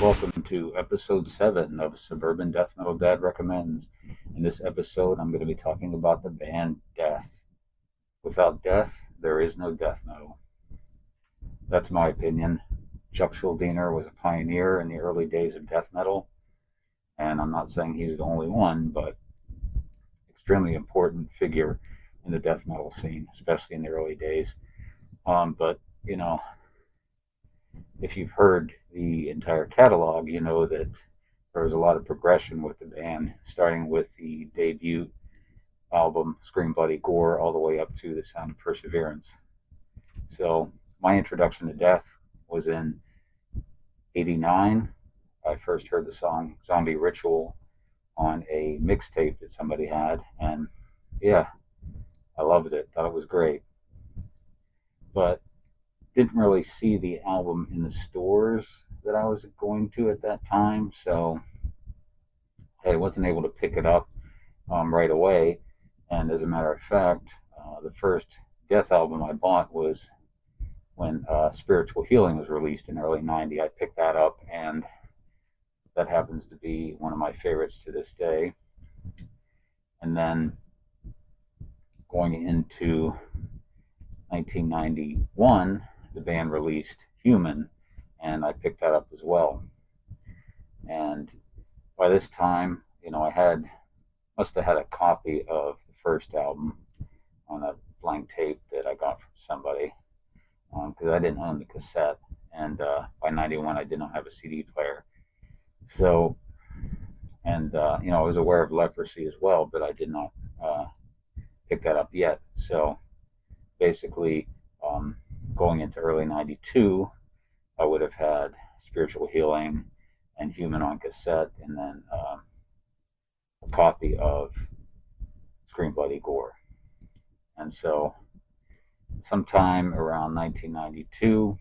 Welcome to episode 7 of Suburban Death Metal Dad Recommends. In this episode, I'm going to be talking about the band Death. Without death, there is no death metal. That's my opinion. Chuck Schuldiner was a pioneer in the early days of death metal, and I'm not saying he was the only one, but extremely important figure in the death metal scene, especially in the early days. But, you know, if you've heard the entire catalog, you know that there was a lot of progression with the band, starting with the debut album, Scream Bloody Gore, all the way up to The Sound of Perseverance. So my introduction to death was in '89. I first heard the song Zombie Ritual on a mixtape that somebody had, and yeah, I loved it, thought it was great. But didn't really see the album in the stores that I was going to at that time, so I wasn't able to pick it up right away. And as a matter of fact, the first Death album I bought was when Spiritual Healing was released in early '90. I picked that up, and that happens to be one of my favorites to this day. And then going into 1991, the band released Human, and I picked that up as well. And by this time, I must have had a copy of the first album on a blank tape that I got from somebody, because I didn't own the cassette, and by '91 I did not have a CD player. So, and I was aware of Leprosy as well, but I did not pick that up yet. So basically, going into early '92, I would have had Spiritual Healing and Human on cassette, and then a copy of Scream Bloody Gore. And so sometime around 1992,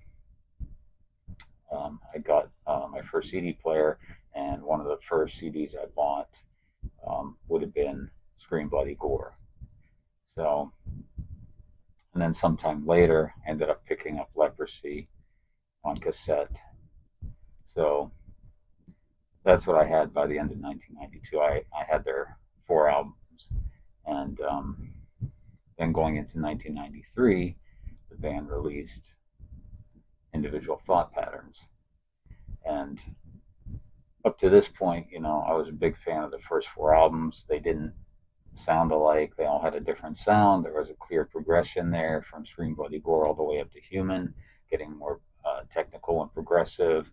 I got my first CD player, and one of the first CDs I bought would have been Scream Bloody Gore. So, and then sometime later, I ended up picking up Leprosy on cassette. So that's what I had by the end of 1992. I had their 4 albums. And then going into 1993, the band released Individual Thought Patterns. And up to this point, I was a big fan of the first 4 albums. They didn't sound alike. They all had a different sound. There was a clear progression there from Scream Bloody Gore all the way up to Human, getting more technical and progressive.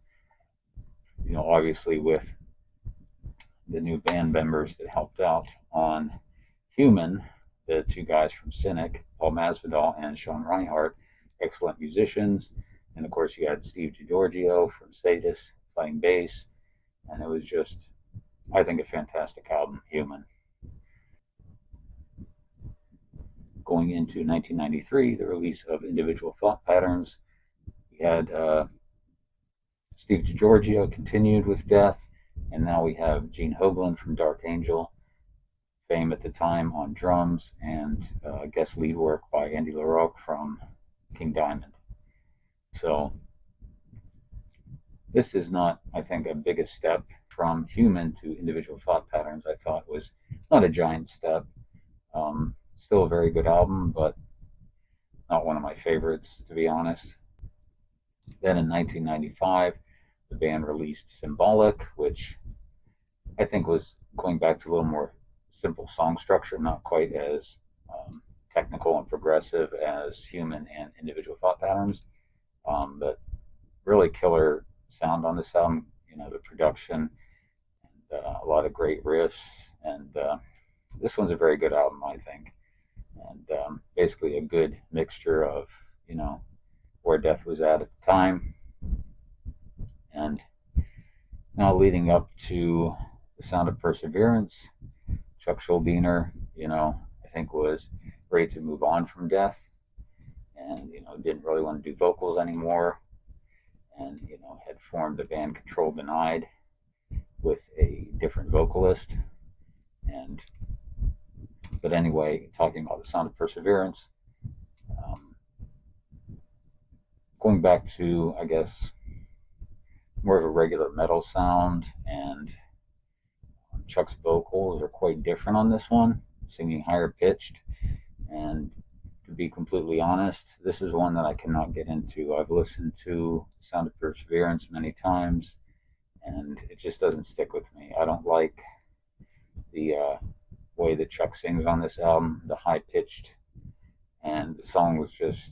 Obviously with the new band members that helped out on Human, the 2 guys from Cynic, Paul Masvidal and Sean Reinhart, excellent musicians. And of course you had Steve DiGiorgio from Sadis playing bass. And it was just, I think, a fantastic album, Human. Going into 1993, the release of Individual Thought Patterns, we had Steve DiGiorgio continued with Death, and now we have Gene Hoglan from Dark Angel, fame at the time on drums, and guest lead work by Andy LaRocque from King Diamond. So this is not, I think, a biggest step from Human to Individual Thought Patterns. I thought was not a giant step. Still a very good album, but not one of my favorites, to be honest. Then in 1995, the band released Symbolic, which I think was going back to a little more simple song structure, not quite as technical and progressive as Human and Individual Thought Patterns, but really killer sound on this album. The production, and a lot of great riffs, and this one's a very good album, I think, and basically a good mixture of where Death was at the time, and now leading up to The Sound of Perseverance. Chuck Schuldiner, I think was ready to move on from Death, and didn't really want to do vocals anymore, and had formed the band Control Denied with a different vocalist. But anyway, talking about The Sound of Perseverance, going back to, I guess, more of a regular metal sound, and Chuck's vocals are quite different on this one, singing higher pitched. And to be completely honest, this is one that I cannot get into. I've listened to Sound of Perseverance many times, and it just doesn't stick with me. I don't like the way that Chuck sings on this album, the high pitched, and the song was just,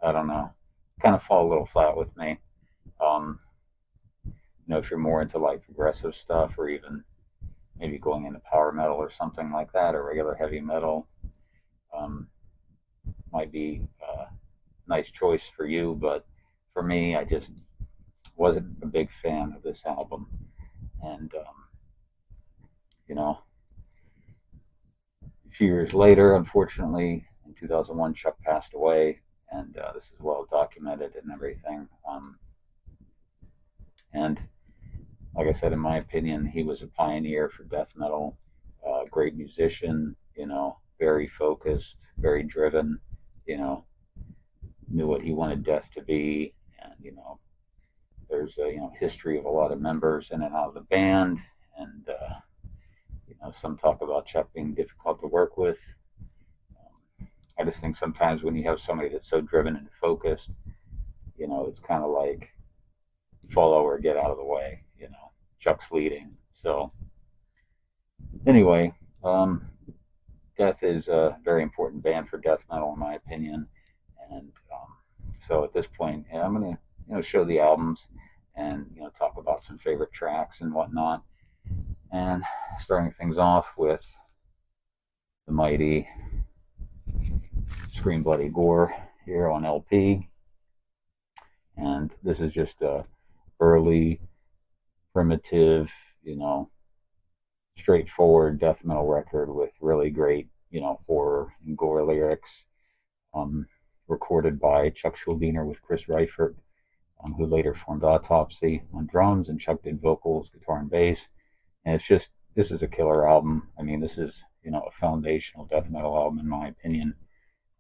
I don't know, kind of fall a little flat with me. Um, if you're more into like progressive stuff, or even maybe going into power metal or something like that, or regular heavy metal, um, might be a nice choice for you. But for me, I just wasn't a big fan of this album. And, you know, a few years later, unfortunately, in 2001, Chuck passed away, and this is well documented and everything. And like I said, in my opinion, he was a pioneer for death metal, great musician, very focused, very driven, you know, knew what he wanted death to be. And, there's a, history of a lot of members in and out of the band. And, some talk about Chuck being difficult to work with. I just think sometimes when you have somebody that's so driven and focused, it's kind of like follow or get out of the way. Chuck's leading. So anyway, Death is a very important band for death metal, in my opinion. And so at this point, yeah, I'm gonna show the albums and talk about some favorite tracks and whatnot. And starting things off with the mighty Scream Bloody Gore here on LP. And this is just a early, primitive, straightforward death metal record with really great, horror and gore lyrics. Recorded by Chuck Schuldiner with Chris Reifert, who later formed Autopsy on drums, and Chuck did vocals, guitar, and bass. And this is a killer album. I mean, this is, a foundational death metal album, in my opinion,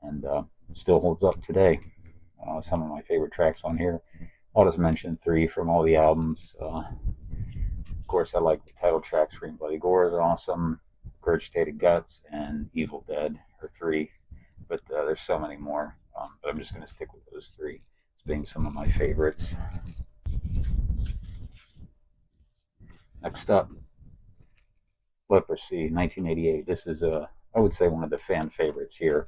and still holds up today. Some of my favorite tracks on here. I'll just mention 3 from all the albums. Of course, I like the title track, Scream Bloody Gore is awesome, Regurgitated Guts, and Evil Dead are 3. But there's so many more. But I'm just going to stick with those 3 as being some of my favorites. Next up, Leprosy, 1988. This is, I would say, one of the fan favorites here.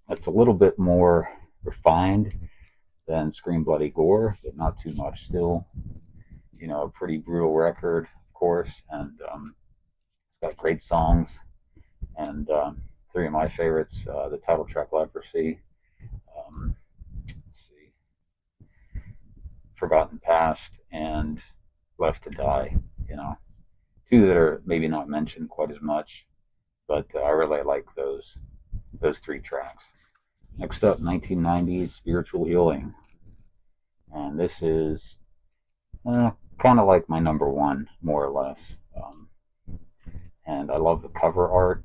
It's a little bit more refined than Scream Bloody Gore, but not too much still. A pretty brutal record, of course, and it's got great songs. And 3 of my favorites, the title track, Leprosy, let's see, Forgotten Past, and Left to Die. 2 that are maybe not mentioned quite as much, but I really like those 3 tracks. Next up, 1990s, Spiritual Healing. And this is kind of like my number 1, more or less. And I love the cover art.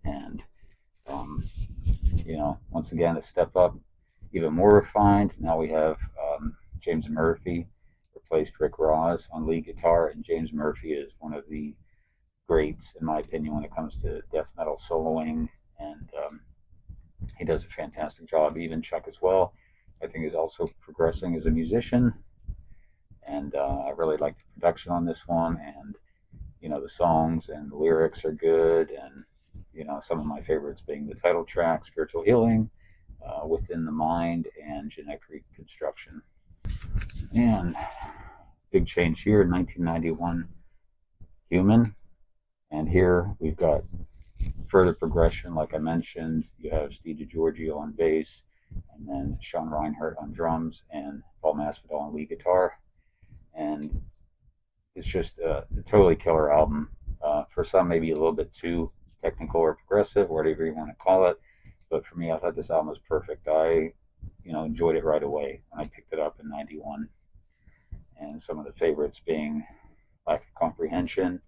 And, once again, a step up, even more refined. Now we have James Murphy replaced Rick Ross on lead guitar. And James Murphy is one of the greats, in my opinion, when it comes to death metal soloing. And he does a fantastic job. Even Chuck as well, I think, is also progressing as a musician. And I really like the production on this one. And, the songs and the lyrics are good. And, some of my favorites being the title track, Spiritual Healing, Within the Mind, and Genetic Reconstruction. And big change here, 1991, Human. And here we've got further progression. Like I mentioned, you have Steve DiGiorgio on bass, and then Sean Reinhardt on drums, and Paul Masvidal on lead guitar. And it's just a totally killer album. For some, maybe a little bit too technical or progressive, or whatever you want to call it. But for me, I thought this album was perfect. I, enjoyed it right away when I picked it up in '91. And some of the favorites being Lack of Comprehension,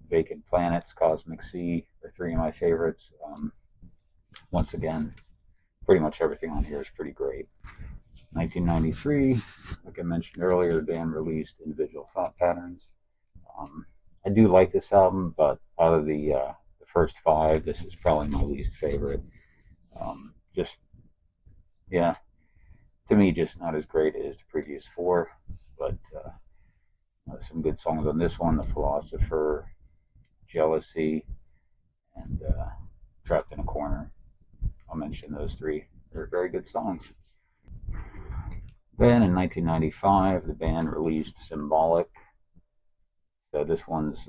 Vacant Planets, Cosmic Sea are 3 of my favorites. Once again, pretty much everything on here is pretty great. 1993, like I mentioned earlier, the band released Individual Thought Patterns. I do like this album, but out of the first five, this is probably my least favorite. Just, yeah, to me, just not as great as the previous four, but some good songs on this one: The Philosopher, Jealousy, and Trapped in a Corner. I'll mention those three. They're very good songs. Then in 1995, the band released Symbolic. So this one's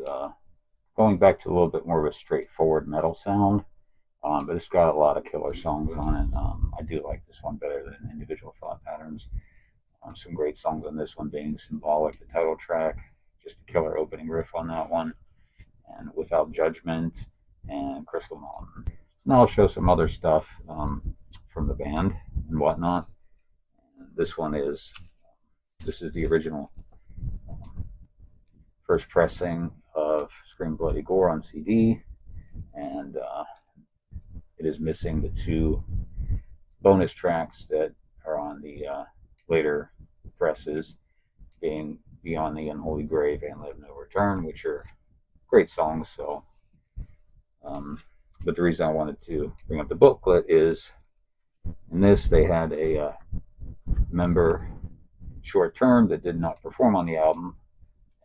going back to a little bit more of a straightforward metal sound, but it's got a lot of killer songs on it. I do like this one better than Individual Thought Patterns. Some great songs on this one being Symbolic, the title track, just a killer opening riff on that one, and Without Judgment, and Crystal Mountain. Now I'll show some other stuff from the band and whatnot. This is the original first pressing of Scream Bloody Gore on CD, and it is missing the two bonus tracks that are on the later presses, being Beyond the Unholy Grave and Live No Return, which are great songs. So, but the reason I wanted to bring up the booklet is in this they had a member short term that did not perform on the album,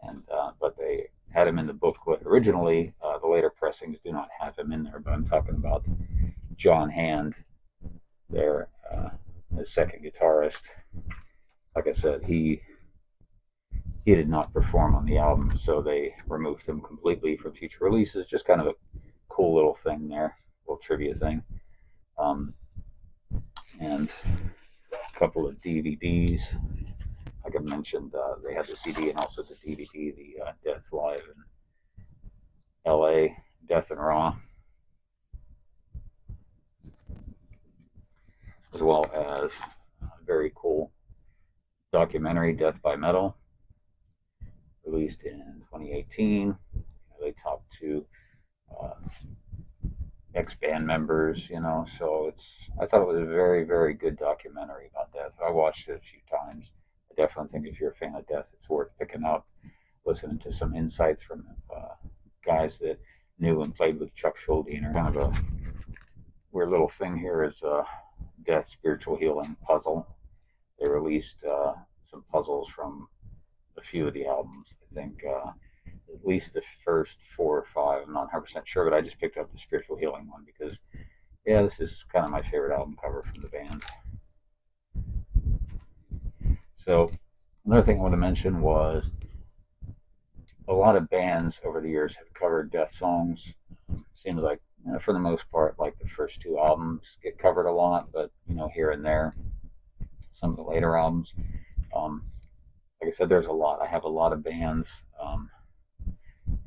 and but they had him in the booklet originally. The later pressings do not have him in there, but I'm talking about John Hand there, the second guitarist. Like I said, he did not perform on the album, so they removed him completely from future releases. Just kind of a cool little thing there, little trivia thing. And a couple of DVDs. Like I mentioned, they had the CD and also the DVD, the Death Live in LA, Death and Raw, as well as a very cool documentary, Death by Metal, released in 2018. They talked to ex-band members, so I thought it was a very, very good documentary about Death. I watched it a few times. I definitely think if you're a fan of Death, it's worth picking up, listening to some insights from guys that knew and played with Chuck Schuldiner. Kind of a weird little thing here is Death Spiritual Healing Puzzle. They released some puzzles from a few of the albums. I think at least the first 4 or 5. I'm not 100% sure, but I just picked up the Spiritual Healing one because, yeah, this is kind of my favorite album cover from the band. So another thing I want to mention was a lot of bands over the years have covered Death songs. Seems like, for the most part, like the first 2 albums get covered a lot, but here and there, some of the later albums. Like I said, there's a lot. I have a lot of bands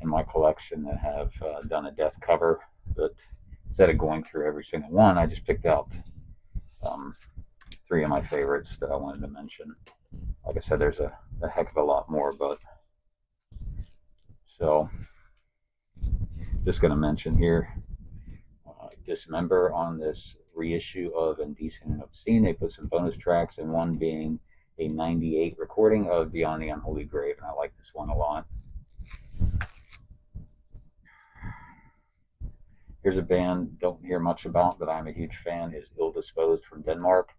in my collection that have done a Death cover, but instead of going through every single one, I just picked out 3 of my favorites that I wanted to mention. Like I said, there's a heck of a lot more, but so just going to mention here, Dismember on this reissue of Indecent and Obscene, they put some bonus tracks, and one being a 98 recording of Beyond the Unholy Grave, and I like this one a lot. Here's a band don't hear much about, but I'm a huge fan, is Ill Disposed from Denmark,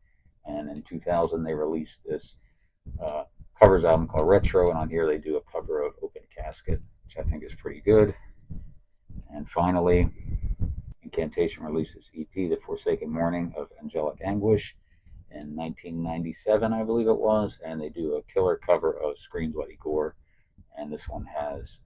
and in 2000 they released this covers album called Retro, and on here they do a cover of Open Casket, which I think is pretty good. And finally, Incantation released this EP, The Forsaken Morning of Angelic Anguish, in 1997, I believe it was, and they do a killer cover of Scream Bloody Gore, and this one has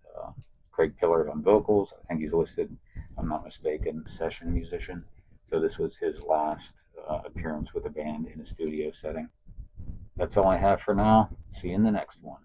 Craig Pillard on vocals. I think he's listed, if I'm not mistaken, session musician. So this was his last appearance with the band in a studio setting. That's all I have for now. See you in the next one.